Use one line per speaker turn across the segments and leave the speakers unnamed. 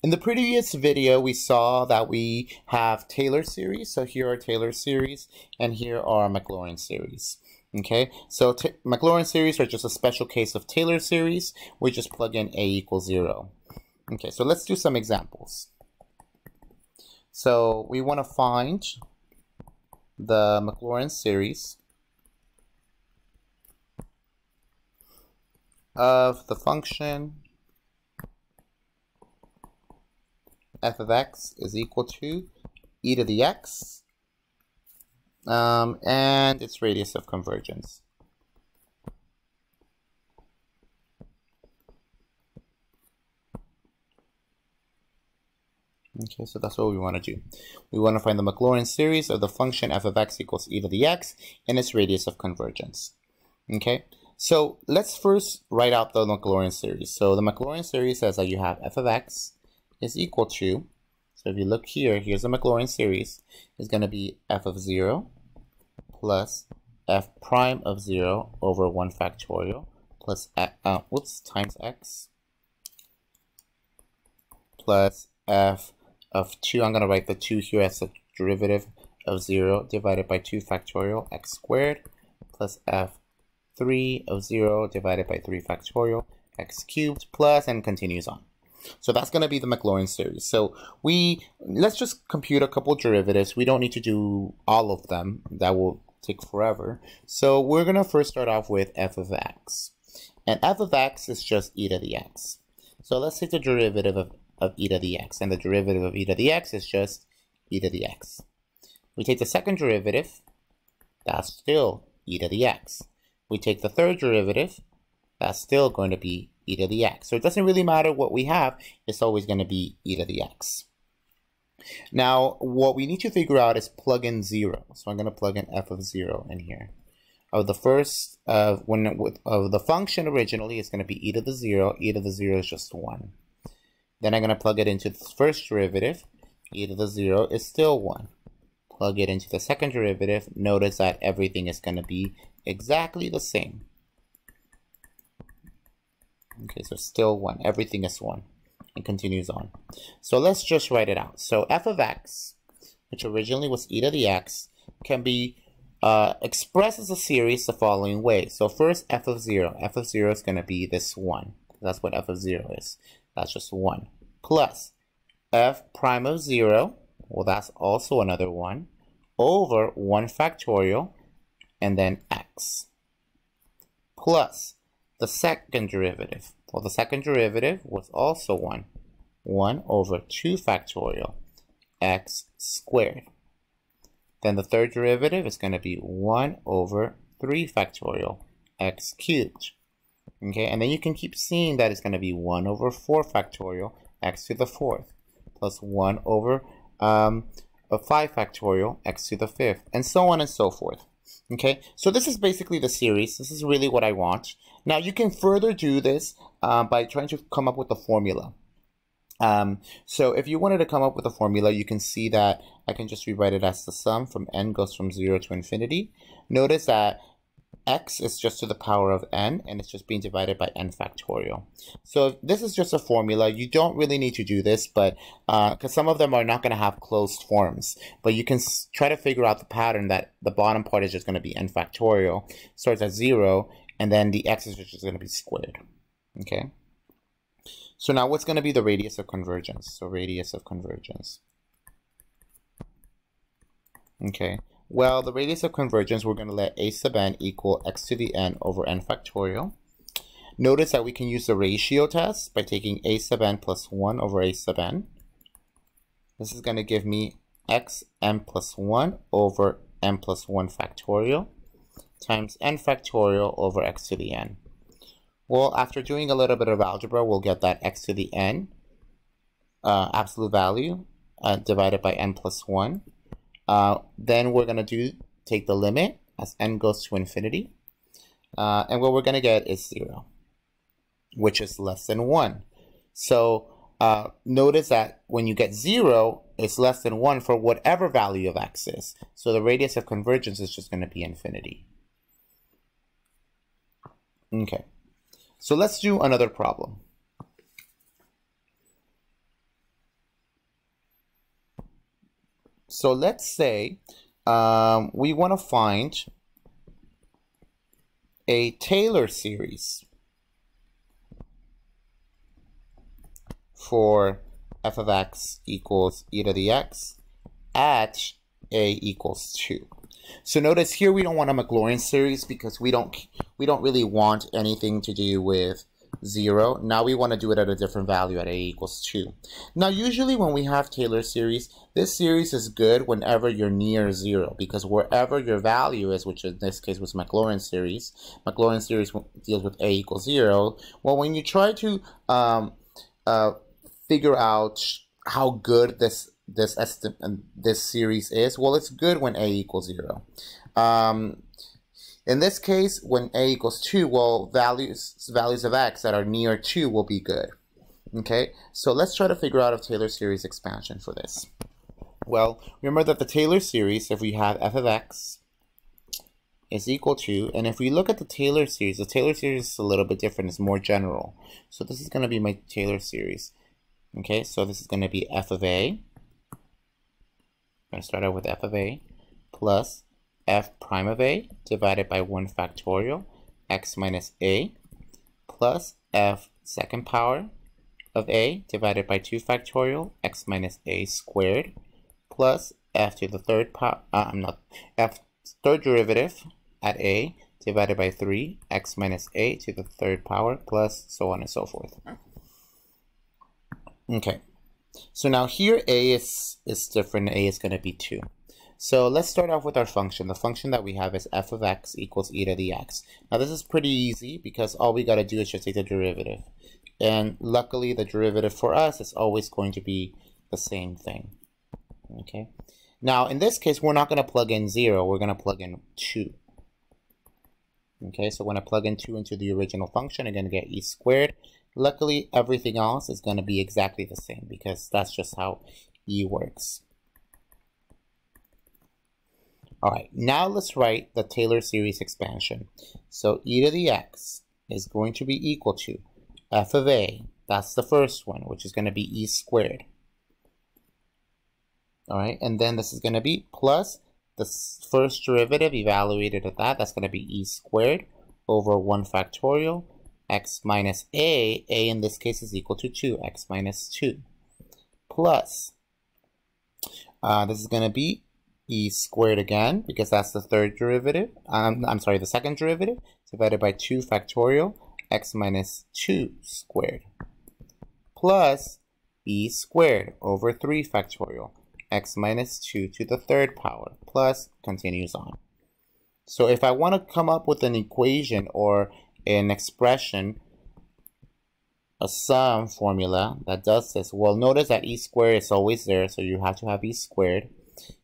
In the previous video, we saw that we have Taylor series. So here are Taylor series, and here are Maclaurin series. Okay, so Maclaurin series are just a special case of Taylor series. We just plug in A equals 0. Okay, so let's do some examples. So we want to find the Maclaurin series of the function f of x is equal to e to the x and its radius of convergence. Okay, so that's what we want to do. We want to find the Maclaurin series of the function f of x equals e to the x and its radius of convergence. Okay, so let's first write out the Maclaurin series. So the Maclaurin series says that you have f of x is equal to, so if you look here, here's the Maclaurin series, is going to be f of 0 plus f prime of 0 over 1 factorial plus times x plus f of 2. I'm going to write the 2 here as the derivative of 0 divided by 2 factorial x squared plus f3 of 0 divided by 3 factorial x cubed plus, and continues on. So that's going to be the Maclaurin series. So let's just compute a couple derivatives. We don't need to do all of them. That will take forever. So we're going to first start off with f of x. And f of x is just e to the x. So let's take the derivative of e to the x. And the derivative of e to the x is just e to the x. We take the second derivative. That's still e to the x. We take the third derivative. That's still going to be e to the x. So it doesn't really matter what we have. It's always going to be e to the x. Now, what we need to figure out is plug in 0. So I'm going to plug in f of 0 in here. Of the first, of the function originally, it's going to be e to the 0. E to the 0 is just 1. Then I'm going to plug it into the first derivative. E to the 0 is still 1. Plug it into the second derivative. Notice that everything is going to be exactly the same. Okay, so still 1. Everything is 1. And continues on. So let's just write it out. So f of x, which originally was e to the x, can be expressed as a series the following way. So first, f of 0. F of 0 is going to be this 1. That's what f of 0 is. That's just 1. Plus f prime of 0. Well, that's also another 1. Over 1 factorial. And then x. Plus the second derivative. Well, the second derivative was also 1. 1 over 2 factorial x squared. Then the third derivative is going to be 1 over 3 factorial x cubed. Okay, and then you can keep seeing that it's going to be 1 over 4 factorial x to the 4th plus 1 over 5 factorial x to the 5th, and so on and so forth. Okay, so this is basically the series. This is really what I want. Now you can further do this by trying to come up with a formula. So if you wanted to come up with a formula, you can see that I can just rewrite it as the sum from n goes from 0 to infinity. Notice that x is just to the power of n, and it's just being divided by n factorial. So this is just a formula. You don't really need to do this, but because some of them are not going to have closed forms, but you can try to figure out the pattern that the bottom part is just going to be n factorial, starts at 0, and then the x is just going to be squared. Okay. So now what's going to be the radius of convergence? So radius of convergence. Okay. Well, the radius of convergence, we're going to let a sub n equal x to the n over n factorial. Notice that we can use the ratio test by taking a sub n plus 1 over a sub n. This is going to give me x n plus 1 over n plus 1 factorial times n factorial over x to the n. Well, after doing a little bit of algebra, we'll get that x to the n, absolute value, divided by n plus 1. Then we're going to take the limit as n goes to infinity. And what we're going to get is 0, which is less than 1. So notice that when you get 0, it's less than 1 for whatever value of x is. So the radius of convergence is just going to be infinity. Okay. So let's do another problem. So let's say we want to find a Taylor series for f of x equals e to the x at a equals 2. So notice here we don't want a Maclaurin series because we don't really want anything to do with 0. Now we want to do it at a different value at a equals 2. Now usually when we have Taylor series, this series is good whenever you're near 0 because wherever your value is, which in this case was Maclaurin series deals with a equals 0. Well, when you try to figure out how good this series is, well, it's good when a equals 0. In this case, when a equals 2, well, values of x that are near 2 will be good. Okay, so let's try to figure out a Taylor series expansion for this. Well, remember that the Taylor series, if we have f of x is equal to, and if we look at the Taylor series is a little bit different, it's more general. So this is going to be my Taylor series. Okay, so this is going to be f of a. I'm going to start out with f of a plus f prime of a divided by 1 factorial x minus a plus f second power of a divided by 2 factorial x minus a squared plus f to the third power, f third derivative at a divided by 3 x minus a to the third power plus so on and so forth. Okay, so now here a is different. A is going to be 2. So let's start off with our function. The function that we have is f of x equals e to the x. Now this is pretty easy because all we got to do is just take the derivative. And luckily the derivative for us is always going to be the same thing. Okay. Now in this case, we're not going to plug in 0. We're going to plug in 2. Okay, so when I plug in 2 into the original function, I'm going to get e squared. Luckily, everything else is going to be exactly the same because that's just how e works. All right, now let's write the Taylor series expansion. So e to the x is going to be equal to f of a, that's the first one, which is going to be e squared. All right, and then this is going to be plus the first derivative evaluated at that, that's going to be e squared over 1 factorial x minus a in this case is equal to 2, x minus 2, plus, this is going to be e squared again, because that's the third derivative, the second derivative, divided by 2 factorial x minus 2 squared, plus e squared over 3 factorial x minus 2 to the third power, plus continues on. So if I want to come up with an equation or an expression, a sum formula that does this, well, notice that e squared is always there, so you have to have e squared.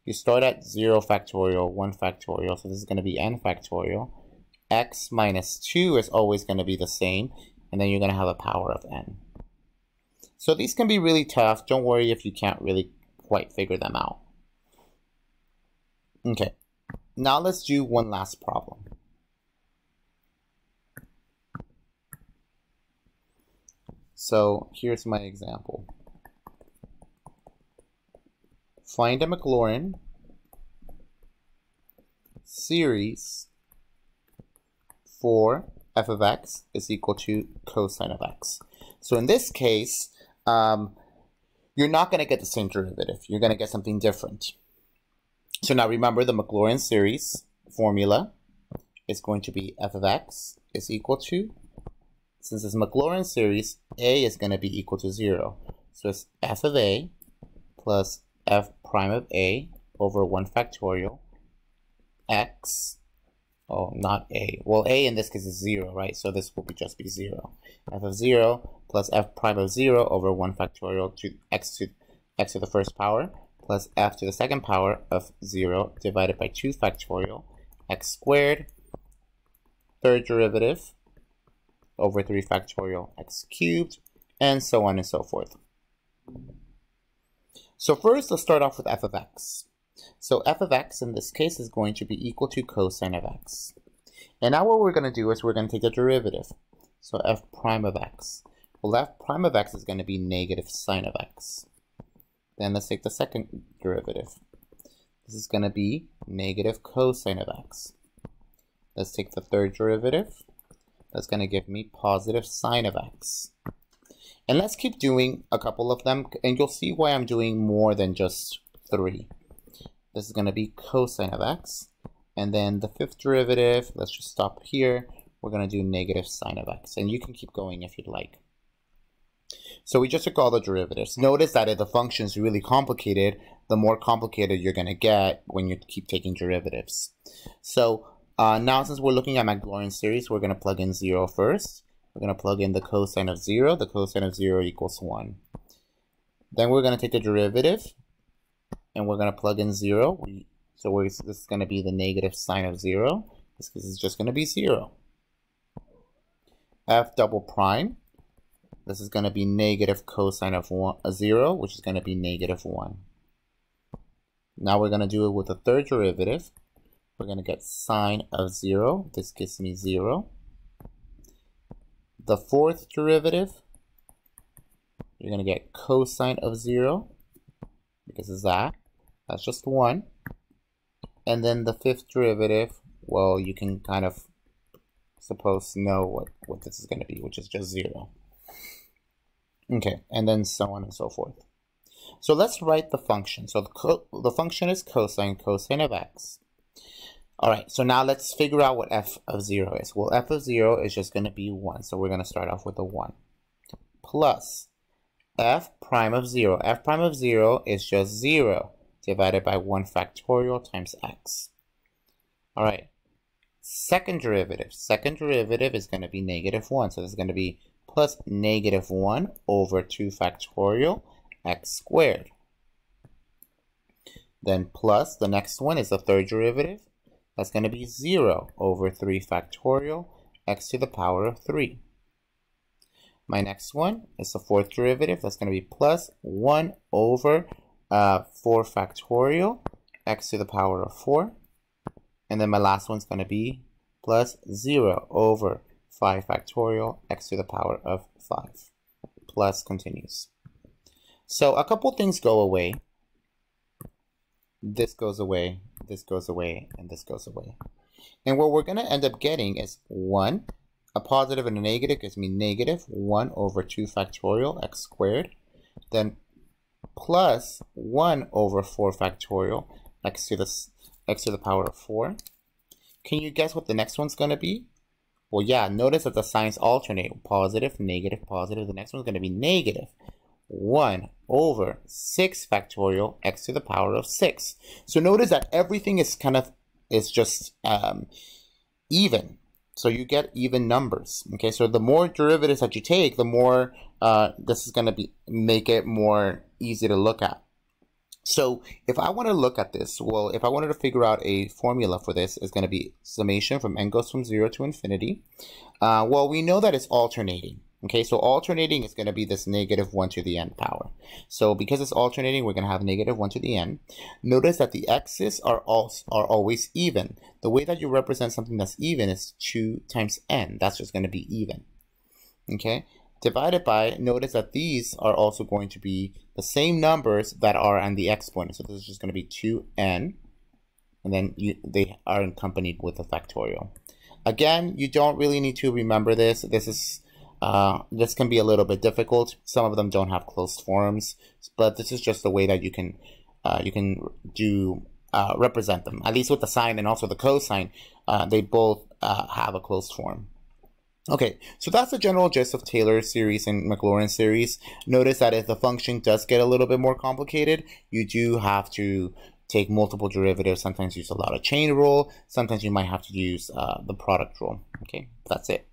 You start at 0 factorial, 1 factorial, so this is going to be n factorial. X minus 2 is always going to be the same, and then you're going to have a power of n. So these can be really tough. Don't worry if you can't really quite figure them out. Okay, now let's do one last problem. So here's my example. Find a Maclaurin series for f of x is equal to cosine of x. So in this case, you're not going to get the same derivative. You're going to get something different. So now remember the Maclaurin series formula is going to be f of x is equal to, since it's Maclaurin series, a is going to be equal to 0. So it's f of a plus f prime of a over 1 factorial x, oh, not a. Well, a in this case is 0, right? So this will just be 0. F of 0 plus f prime of 0 over 1 factorial to x to the first power plus f to the second power of 0 divided by 2 factorial x squared, third derivative over 3 factorial x cubed, and so on and so forth. So first, let's start off with f of x. So f of x in this case is going to be equal to cosine of x. And now what we're going to do is we're going to take the derivative. So f prime of x. Well, f prime of x is going to be negative sine of x. Then let's take the second derivative. This is going to be negative cosine of x. Let's take the third derivative. That's going to give me positive sine of x. And let's keep doing a couple of them, and you'll see why I'm doing more than just 3. This is going to be cosine of x. And then the fifth derivative, let's just stop here. We're going to do negative sine of x. And you can keep going if you'd like. So we just took all the derivatives. Notice that if the function is really complicated, the more complicated you're going to get when you keep taking derivatives. So now since we're looking at Maclaurin series, we're going to plug in 0 first. We're going to plug in the cosine of 0. The cosine of 0 equals 1. Then we're going to take the derivative, and we're going to plug in 0. This is going to be the negative sine of 0. This is just going to be 0. F double prime. This is going to be negative cosine of 0, which is going to be negative 1. Now we're going to do it with the third derivative. We're going to get sine of 0. This gives me 0. The fourth derivative, you're going to get cosine of 0, because of that. That's just 1. And then the fifth derivative, well, you can kind of suppose know what this is going to be, which is just 0. Okay, and then so on and so forth. So let's write the function. So the function is cosine of x. All right, so now let's figure out what f of 0 is. Well, f of 0 is just going to be 1, so we're going to start off with a 1. Plus f prime of 0. F prime of 0 is just 0 divided by 1 factorial times x. All right, second derivative. Second derivative is going to be negative 1, so this is going to be plus negative 1 over 2 factorial x squared. Then plus the next one is the third derivative. That's going to be 0 over 3 factorial x to the power of 3. My next one is the fourth derivative. That's going to be plus 1 over 4 factorial x to the power of 4. And then my last one's going to be plus 0 over 5 factorial x to the power of 5. Plus continues. So a couple things go away. This goes away, this goes away, and this goes away. And what we're going to end up getting is 1. A positive and a negative gives me negative 1 over 2 factorial x squared. Then plus 1 over 4 factorial x to the power of 4. Can you guess what the next one's going to be? Well, yeah, notice that the signs alternate. Positive, negative, positive. The next one's going to be negative 1 over 6 factorial x to the power of 6. So notice that everything is just even. So you get even numbers. Okay, so the more derivatives that you take, the more this is going to make it more easy to look at. So if I want to look at this, well, if I wanted to figure out a formula for this, it's going to be summation from n goes from 0 to infinity. Well, we know that it's alternating. Okay, so alternating is going to be this negative 1 to the n power. So because it's alternating, we're going to have negative 1 to the n. Notice that the x's are always even. The way that you represent something that's even is 2 times n. That's just going to be even. Okay, divided by, notice that these are also going to be the same numbers that are on the exponent. So this is just going to be 2n, and then they are accompanied with a factorial. Again, you don't really need to remember this. This can be a little bit difficult. Some of them don't have closed forms, but this is just the way that you can represent them. At least with the sine and also the cosine, they both have a closed form. Okay, so that's the general gist of Taylor series and Maclaurin series. Notice that if the function does get a little bit more complicated, you do have to take multiple derivatives. Sometimes use a lot of chain rule. Sometimes you might have to use the product rule. Okay, that's it.